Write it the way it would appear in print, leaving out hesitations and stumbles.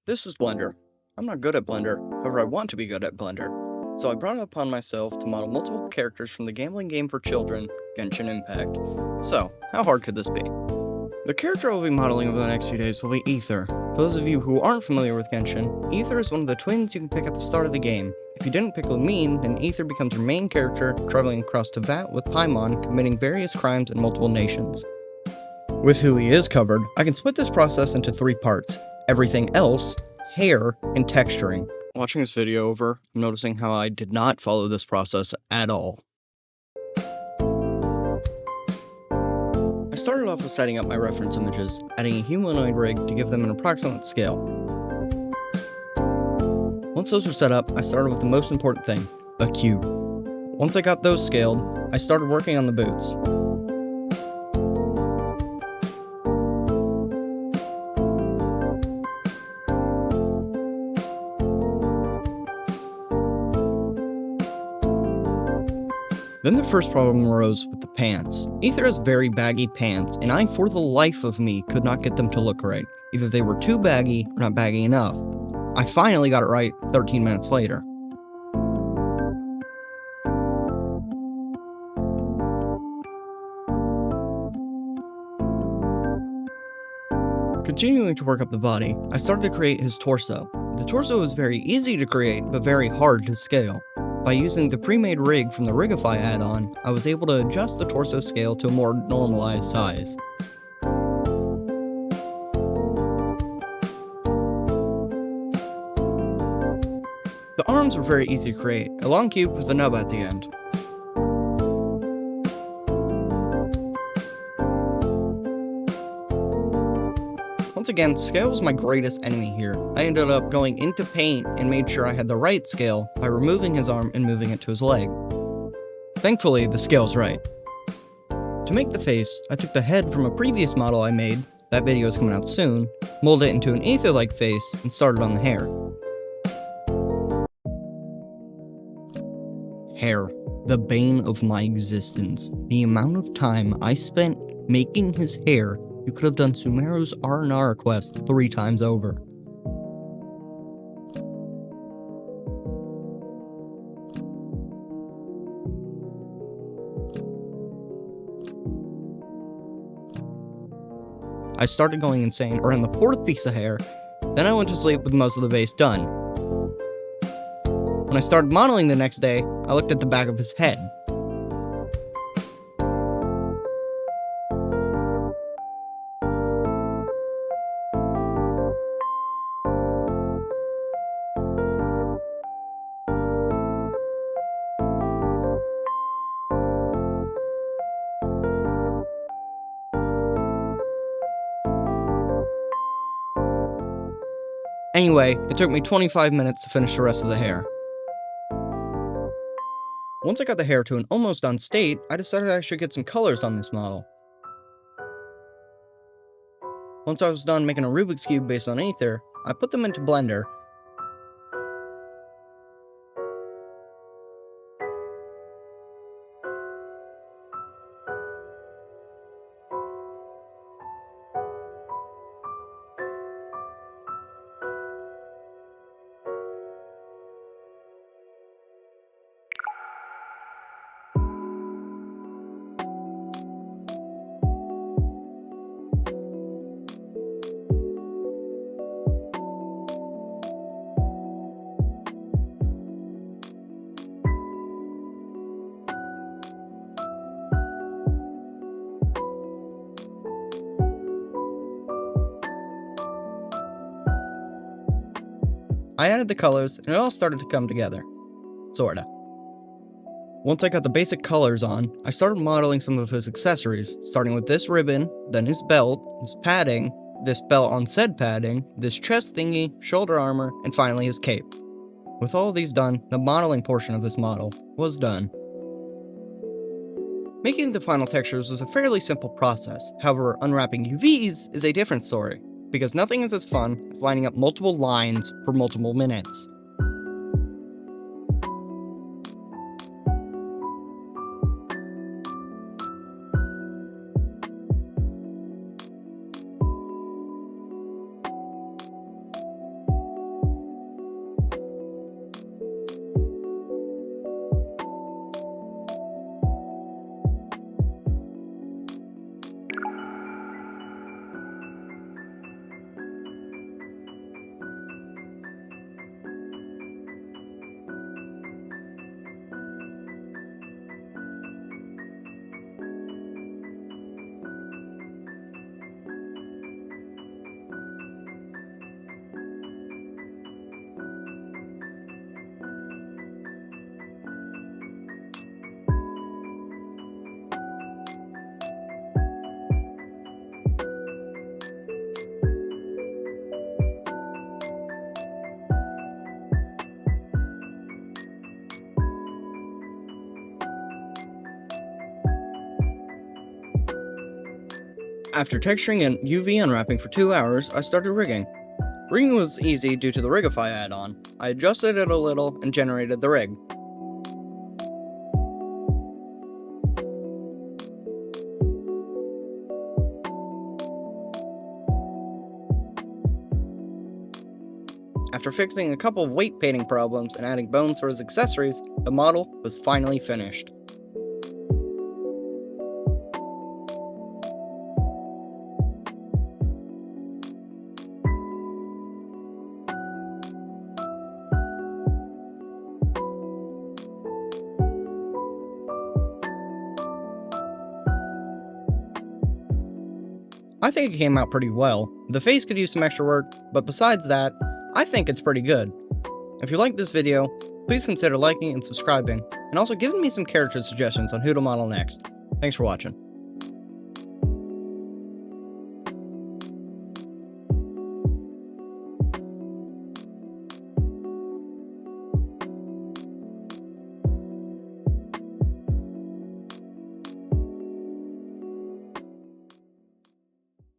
This is Blender. I'm not good at Blender, however I want to be good at Blender. So I brought it upon myself to model multiple characters from the gambling game for children, Genshin Impact. So, how hard could this be? The character I'll be modeling over the next few days will be Aether. For those of you who aren't familiar with Genshin, Aether is one of the twins you can pick at the start of the game. If you didn't pick Lumine, then Aether becomes your main character, traveling across Teyvat with Paimon, committing various crimes in multiple nations. With who he is covered, I can split this process into 3 parts: everything else, hair, and texturing. Watching this video over, I'm noticing how I did not follow this process at all. I started off with setting up my reference images, adding a humanoid rig to give them an approximate scale. Once those were set up, I started with the most important thing, a cube. Once I got those scaled, I started working on the boots. Then the first problem arose with the pants. Aether has very baggy pants, and I, for the life of me, could not get them to look right. Either they were too baggy or not baggy enough. I finally got it right 13 minutes later. Continuing to work up the body, I started to create his torso. The torso was very easy to create, but very hard to scale. By using the pre-made rig from the Rigify add-on, I was able to adjust the torso scale to a more normalized size. The arms were very easy to create, a long cube with a nub at the end. Once again, scale was my greatest enemy here. I ended up going into paint and made sure I had the right scale by removing his arm and moving it to his leg. Thankfully, the scale's right. To make the face, I took the head from a previous model I made, that video is coming out soon, molded it into an Aether-like face, and started on the hair. Hair, the bane of my existence. The amount of time I spent making his hair, you could have done Sumeru's R&R quest 3 times over. I started going insane around the 4th piece of hair, then I went to sleep with most of the base done. When I started modeling the next day, I looked at the back of his head. Anyway, it took me 25 minutes to finish the rest of the hair. Once I got the hair to an almost done state, I decided I should get some colors on this model. Once I was done making a Rubik's Cube based on Aether, I put them into Blender. I added the colors, and it all started to come together. Sorta. Once I got the basic colors on, I started modeling some of his accessories, starting with this ribbon, then his belt, his padding, this belt on said padding, this chest thingy, shoulder armor, and finally his cape. With all of these done, the modeling portion of this model was done. Making the final textures was a fairly simple process, however, unwrapping UVs is a different story, because nothing is as fun as lining up multiple lines for multiple minutes. After texturing and UV unwrapping for 2 hours, I started rigging. Rigging was easy due to the Rigify add-on. I adjusted it a little and generated the rig. After fixing a couple of weight painting problems and adding bones for his accessories, the model was finally finished. I think it came out pretty well. The face could use some extra work, but besides that, I think it's pretty good. If you liked this video, please consider liking and subscribing, and also giving me some character suggestions on who to model next. Thanks for watching.